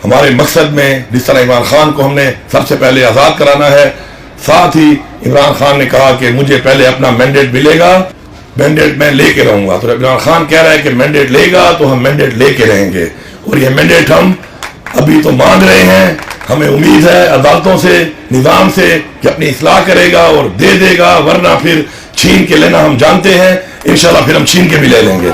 ہمارے مقصد میں جس طرح عمران خان کو ہم نے سب سے پہلے آزاد کرانا ہے، ساتھ ہی عمران خان نے کہا کہ مجھے پہلے اپنا مینڈیٹ ملے گا، مینڈیٹ میں لے کے رہوں گا۔ تو عمران خان کہہ رہا ہے کہ مینڈیٹ لے گا تو ہم مینڈیٹ لے کے رہیں گے، اور یہ مینڈیٹ ہم ابھی تو مانگ رہے ہیں۔ ہمیں امید ہے عدالتوں سے، نظام سے کہ اپنی اصلاح کرے گا اور دے دے گا، ورنہ پھر چھین کے لینا ہم جانتے ہیں، انشاءاللہ پھر ہم چھین کے بھی لے لیں گے۔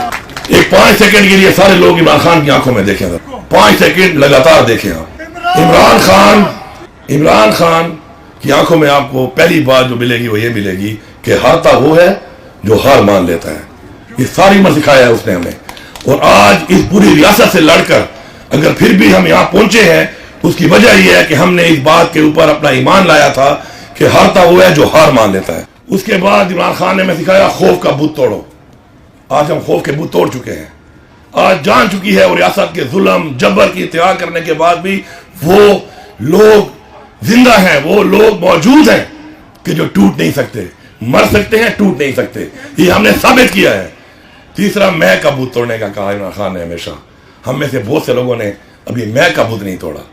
ایک 5 سیکنڈ کے لیے سارے لوگ عمران خان کی آنکھوں میں دیکھیں، 5 سیکنڈ لگاتار دیکھیں آپ۔ عمران خان کی آنکھوں میں آپ کو پہلی بات جو ملے گی وہ یہ ملے گی کہ ہارتا وہ ہے جو ہار مان لیتا ہے۔ یہ ساری عمر سکھایا ہے اس نے ہمیں، اور آج اس پوری ریاست سے لڑ کر اگر پھر بھی ہم یہاں پہنچے ہیں تو اس کی وجہ یہ ہے کہ ہم نے اس بات کے اوپر اپنا ایمان لایا تھا کہ ہارتا وہ ہے جو ہار مان لیتا ہے۔ اس کے بعد عمران خان نے ہمیں سکھایا خوف کا بت توڑو۔ آج ہم خوف کے بت توڑ چکے ہیں، آج جان چکی ہے، اور ریاست کے ظلم جبر کی انتہا کرنے کے بعد بھی وہ لوگ زندہ ہیں، وہ لوگ موجود ہیں کہ جو ٹوٹ نہیں سکتے، مر سکتے ہیں، ٹوٹ نہیں سکتے۔ یہ ہم نے ثابت کیا ہے۔ تیسرا، میں کا بت توڑنے کا کہا عمران خان نے ہمیشہ۔ ہم میں سے بہت سے لوگوں نے ابھی میں کا بت نہیں توڑا،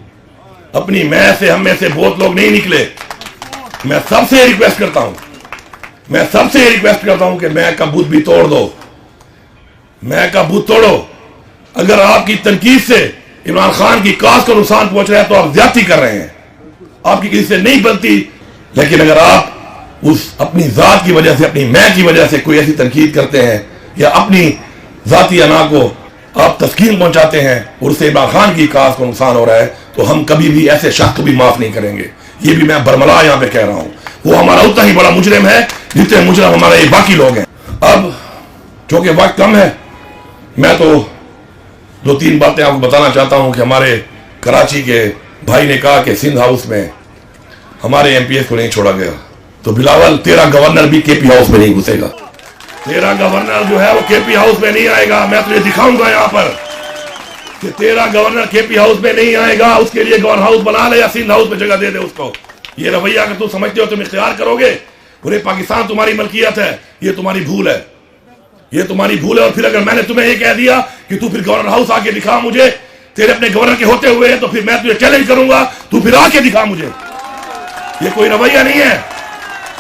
اپنی میں سے ہم میں سے بہت لوگ نہیں نکلے۔ میں سب سے ریکویسٹ کرتا ہوں کہ میں کا بت بھی توڑ دو، میں کا بت توڑو۔ اگر آپ کی تنقید سے عمران خان کی کاز کو نقصان پہنچ رہا ہے تو آپ زیادتی کر رہے ہیں، آپ کی کسی سے نہیں بنتی۔ لیکن اگر آپ اس اپنی ذات کی وجہ سے، اپنی میں کی وجہ سے کوئی ایسی تنقید کرتے ہیں یا اپنی ذاتی انا کو آپ تسکین پہنچاتے ہیں اور اس سے عمران خان کی کاز کو نقصان ہو رہا ہے، تو ہم کبھی بھی ایسے شخص کو بھی معاف نہیں کریں گے۔ یہ بھی میں برملا یہاں پہ کہہ رہا ہوں، وہ ہمارا اتنا ہی بڑا مجرم ہے جتنے مجرم ہمارے یہ باقی لوگ ہیں۔ اب چونکہ وقت کم ہے، میں تو 2-3 باتیں آپ کو بتانا چاہتا ہوں کہ ہمارے کراچی کے بھائی نے کہا کہ سندھ ہاؤس میں ہمارے ایم پی ایس کو نہیں چھوڑا گیا، تو بلاول تیرا گورنر بھی کے پی ہاؤس میں نہیں گھسے گا، تیرا گورنر جو ہے وہ کے پی ہاؤس میں نہیں آئے گا۔ میں تجھے دکھاؤں گا یہاں پر کہ تیرا گورنر کے پی ہاؤس میں نہیں آئے گا، اس کے لیے گورنر ہاؤس بنا لے یا سندھ ہاؤس میں جگہ دے دے اس کو۔ یہ رویہ اگر تم سمجھتے ہو تم اختیار کرو گے، پورے پاکستان تمہاری ملکیت ہے، یہ تمہاری بھول ہے، یہ تمہاری بھول ہے۔ اور پھر اگر میں نے تمہیں یہ کہہ دیا کہ تو پھر گورنر ہاؤس آ کے دکھا مجھے، تیرے اپنے گورنر کے ہوتے ہوئے، تو پھر میں تجھے چیلنج کروں گا، تو پھر آ کے دکھا مجھے۔ یہ کوئی رویہ نہیں ہے،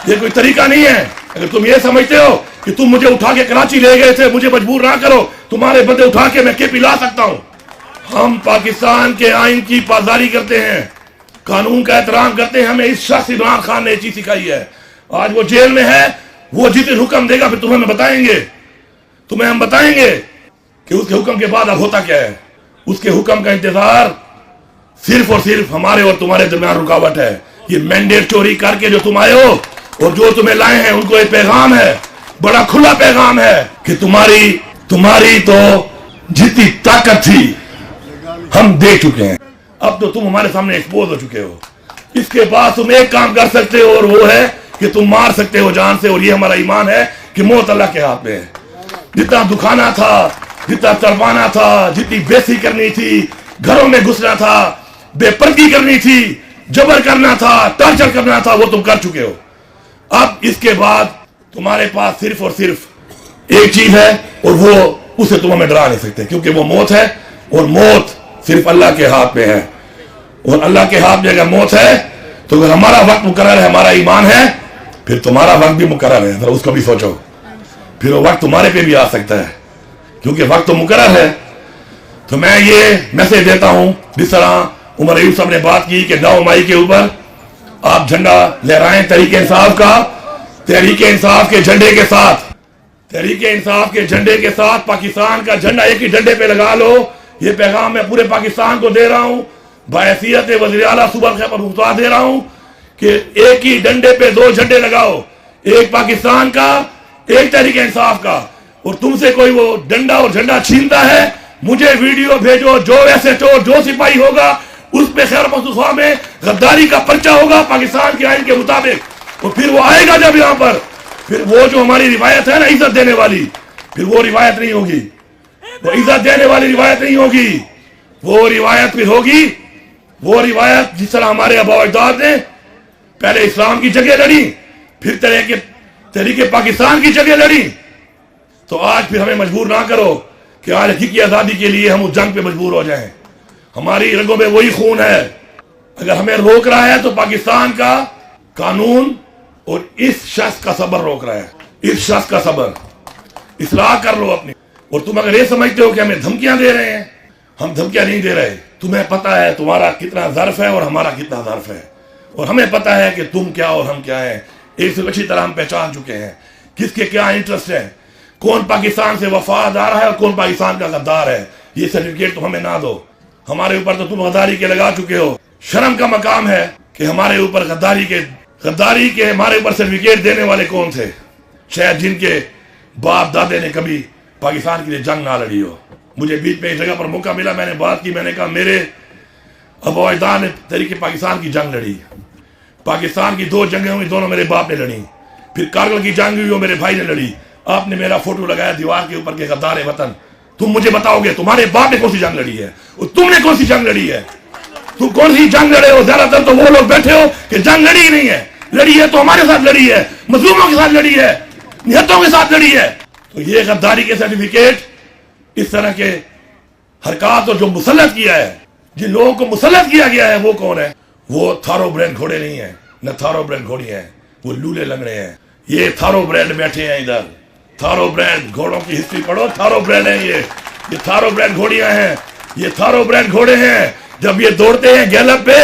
یہ کوئی طریقہ نہیں ہے۔ اگر تم یہ سمجھتے ہو کہ تم مجھے اٹھا کے کراچی لے گئے تھے، مجھے مجبور نہ کرو، تمہارے بندے اٹھا کے میں کے پی لا سکتا ہوں۔ ہم پاکستان کے آئین کی پاسداری کرتے ہیں، قانون کا احترام کرتے ہیں۔ ہمیں اس شخص عمران خان نے یہ چیز سکھائی ہے۔ آج وہ جیل میں ہے، وہ جتنے حکم دے گا پھر تمہیں ہم بتائیں گے کہ اس کے حکم کے بعد اب ہوتا کیا ہے۔ اس کے حکم کا انتظار صرف اور صرف ہمارے اور تمہارے درمیان رکاوٹ ہے۔ یہ مینڈیٹ چوری کر کے جو تم آئے ہو اور جو تمہیں لائے ہیں، ان کو ایک پیغام ہے، بڑا کھلا پیغام ہے کہ تمہاری تو جتنی طاقت تھی ہم دیکھ چکے ہیں، اب تو تم ہمارے سامنے ایکسپوز ہو چکے ہو۔ اس کے بعد تم ایک کام کر سکتے ہو، اور وہ ہے کہ تم مار سکتے ہو جان سے، اور یہ ہمارا ایمان ہے کہ موت اللہ کے ہاتھ میں ہے۔ جتنا دکھانا تھا، جتنا تڑپانا تھا، جتنی بےسی کرنی تھی، گھروں میں گھسنا تھا، بے پردگی کرنی تھی، جبر کرنا تھا، ٹارچر کرنا تھا، وہ تم کر چکے ہو۔ اب اس کے بعد تمہارے پاس صرف اور صرف ایک چیز ہے، اور وہ اسے تم ہمیں ڈرا نہیں سکتے، کیونکہ وہ موت ہے، اور موت صرف اللہ کے ہاتھ میں ہے۔ اور اللہ کے ہاتھ میں اگر موت ہے تو اگر ہمارا وقت مقرر ہے، ہمارا ایمان ہے، پھر تمہارا وقت بھی مقرر ہے۔ ذرا اس کو بھی سوچو، پھر وہ وقت تمہارے پہ بھی آ سکتا ہے، کیونکہ وقت تو مقرر ہے۔ تو میں یہ میسج دیتا ہوں، جس طرح عمر ایوب صاحب نے بات کی کہ 9 مئی کے اوپر آپ جھنڈا لہرائیں تحریک انصاف کا، تحریک انصاف کے جھنڈے کے ساتھ، تحریک انصاف کے جھنڈے کے ساتھ پاکستان کا جھنڈا ایک ہی جھنڈے پہ لگا لو۔ یہ پیغام میں پورے پاکستان کو دے رہا ہوں، بحیثیت وزیر اعلیٰ صوبہ خیبر پختونخوا دے رہا ہوں کہ ایک ہی ڈنڈے پہ 2 جھنڈے لگاؤ، ایک پاکستان کا، ایک تحریک انصاف کا۔ اور تم سے کوئی وہ ڈنڈا اور جھنڈا چھینتا ہے، مجھے ویڈیو بھیجو، جو ایسے چور، جو سپاہی ہوگا اس پہ خیبر پختونخوا میں غداری کا پرچہ ہوگا پاکستان کے آئین کے مطابق۔ اور پھر وہ آئے گا جب یہاں پر، پھر وہ جو ہماری روایت ہے نا عزت دینے والی، پھر وہ روایت نہیں ہوگی، وہ عزت دینے والی روایت نہیں ہوگی۔ وہ روایت پھر ہوگی، وہ روایت جس طرح ہمارے آباء و اجداد نے پہلے اسلام کی جگہ لڑی، پھر تحریک پاکستان کی جگہ لڑی۔ تو آج پھر ہمیں مجبور نہ کرو کہ آج حقیقی آزادی کے لیے ہم اس جنگ پہ مجبور ہو جائیں۔ ہماری رگوں میں وہی خون ہے. اگر ہمیں روک رہا ہے تو پاکستان کا قانون اور اس شخص کا صبر روک رہا ہے. اس شخص کا صبر. اصلاح کر لو اپنی. اور تم اگر یہ سمجھتے ہو کہ ہمیں دھمکیاں دے رہے ہیں، ہم دھمکیاں نہیں دے رہے. تمہیں پتا ہے تمہارا کتنا ظرف ہے اور ہمارا کتنا ظرف ہے، اور ہمیں پتا ہے کہ تم کیا اور ہم کیا ہیں. ایک سے اچھی طرح ہم پہچان چکے ہیں کس کے کیا انٹرسٹ ہے، کون پاکستان سے وفادار ہے اور کون پاکستان کا غدار ہے. یہ سرٹیفکیٹ تو ہمیں نہ دو. ہمارے اوپر تو تم غداری کے لگا چکے ہو. شرم کا مقام ہے کہ ہمارے اوپر غداری کے ہمارے اوپر سرٹیفکیٹ دینے والے کون تھے؟ شاید جن کے باپ دادے نے کبھی پاکستان کے لیے جنگ نہ لڑی ہو. مجھے بیچ میں ایک جگہ پر موقع ملا، میں نے بات کی. میں نے کہا میرے ابا اجداد نے تحریک پاکستان کی جنگ لڑی. پاکستان کی 2 جنگیں ہوئی، دونوں میرے باپ نے لڑی. پھر کارگل کی جنگ ہوئی، وہ میرے بھائی نے لڑی. آپ نے میرا فوٹو لگایا دیوار کے اوپر کہ غدار وطن. تم مجھے بتاؤ گے تمہارے باپ نے کون سی جنگ لڑی ہے اور تم نے کون سی جنگ لڑی ہے؟ تم کون سی جنگ لڑے ہو؟ زیادہ تر تو وہ لوگ بیٹھے ہو کہ جنگ لڑی ہی نہیں ہے. لڑی ہے تو ہمارے ساتھ لڑی ہے، مظلوموں کے ساتھ لڑی ہے، نہتوں کے ساتھ لڑی ہے. تو یہ غداری کے سرٹیفکیٹ، اس طرح کے حرکات اور جو مسلط کیا ہے، جن لوگوں کو مسلط کیا گیا ہے، وہ کون ہے؟ وہ تھارو برینڈ گھوڑے نہیں ہیں، نہ تھارو برینڈ گھوڑی ہیں، وہ لولے لنگڑے ہیں. یہ تھارو برینڈ بیٹھے ہیں ادھر. تھارو برینڈ گھوڑوں کی ہسٹری پڑھو. تھارو برینڈ ہیں یہ تھارو برینڈ گھوڑیاں ہیں، یہ تھارو برینڈ گھوڑے ہیں. جب یہ دوڑتے ہیں گیلپ پہ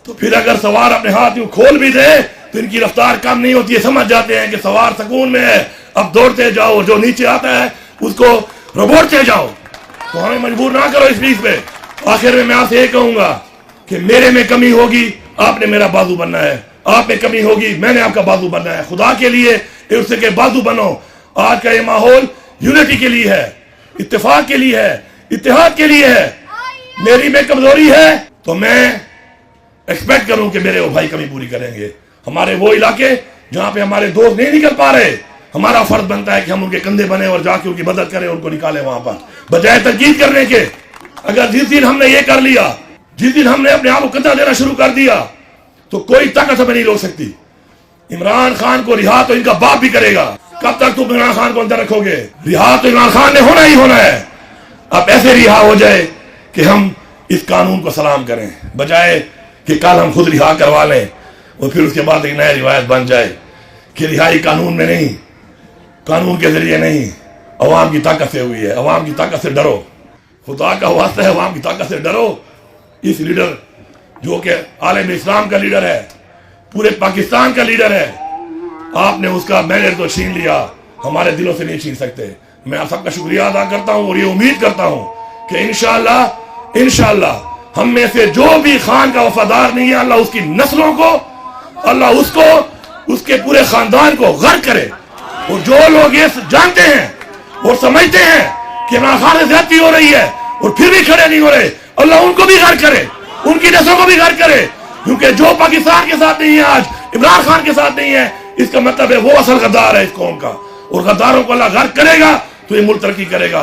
تو پھر اگر سوار اپنے ہاتھ یوں کھول بھی دے تو ان کی رفتار کم نہیں ہوتی ہے. سمجھ جاتے ہیں کہ سوار سکون میں ہے، اب دوڑتے جاؤ، جو نیچے آتا ہے اس کو روبوٹتے جاؤ. تو ہمیں مجبور نہ کرو اس چیز پہ. آخر میں آپ سے یہ کہوں گا کہ میرے میں کمی ہوگی، آپ نے میرا بازو بننا ہے. آپ میں کمی ہوگی، میں نے آپ کا بازو بننا ہے. خدا کے لیے ایک دوسرے کے بازو بنو. آج کا یہ ماحول یونٹی کے لیے ہے، اتفاق کے لیے ہے، اتحاد کے لیے ہے. میری میں کمزوری ہے تو میں ایکسپیکٹ کروں کہ میرے وہ بھائی کمی پوری کریں گے. ہمارے وہ علاقے جہاں پہ ہمارے دوست نہیں نکل پا رہے، ہمارا فرض بنتا ہے کہ ہم ان کے کندھے بنے اور جا کے ان کی مدد کریں، ان کو نکالیں وہاں پر، بجائے تنقید کرنے کے. اگر جس دن ہم نے یہ کر لیا، جس دن ہم نے اپنے آپ کو کندھا دینا شروع کر دیا، تو کوئی طاقت ہمیں نہیں روک سکتی. عمران خان کو رہا تو ان کا باپ بھی کرے گا. کب تک تم عمران خان کو اندر رکھو گے؟ رہا تو عمران خان نے ہونا ہی ہونا ہے. اب ایسے رہا ہو جائے کہ ہم اس قانون کو سلام کریں، بجائے کہ کل ہم خود رہا کروا لیں اور پھر اس کے بعد ایک نئی روایت بن جائے کہ رہائی قانون میں نہیں، قانون کے ذریعے نہیں، عوام کی طاقت سے ہوئی ہے. عوام کی طاقت سے ڈرو. خدا کا واسطہ ہے، عوام کی طاقت سے ڈرو. اس لیڈر جو کہ عالم اسلام کا لیڈر ہے، پورے پاکستان کا لیڈر ہے، آپ نے اس کا مینڈیٹ تو چھین لیا، ہمارے دلوں سے نہیں چھین سکتے. میں آپ سب کا شکریہ ادا کرتا ہوں اور یہ امید کرتا ہوں کہ انشاءاللہ ہم میں سے جو بھی خان کا وفادار نہیں ہے، اللہ اس کی نسلوں کو، اللہ اس کو، اس کے پورے خاندان کو غرق کرے. اور جو لوگ یہ جانتے ہیں اور سمجھتے ہیں کہ عمران خان سے زیادتی ہو رہی ہے اور پھر بھی کھڑے نہیں ہو رہے، اللہ ان کو بھی غرق کرے، ان کی نسلوں کو بھی غرق کرے. کیونکہ جو پاکستان کے ساتھ نہیں ہے آج، عمران خان کے ساتھ نہیں ہے، اس کا مطلب ہے وہ اصل غدار ہے اس قوم کا. اور غداروں کو اللہ غرق کرے گا تو یہ ملک ترقی کرے گا.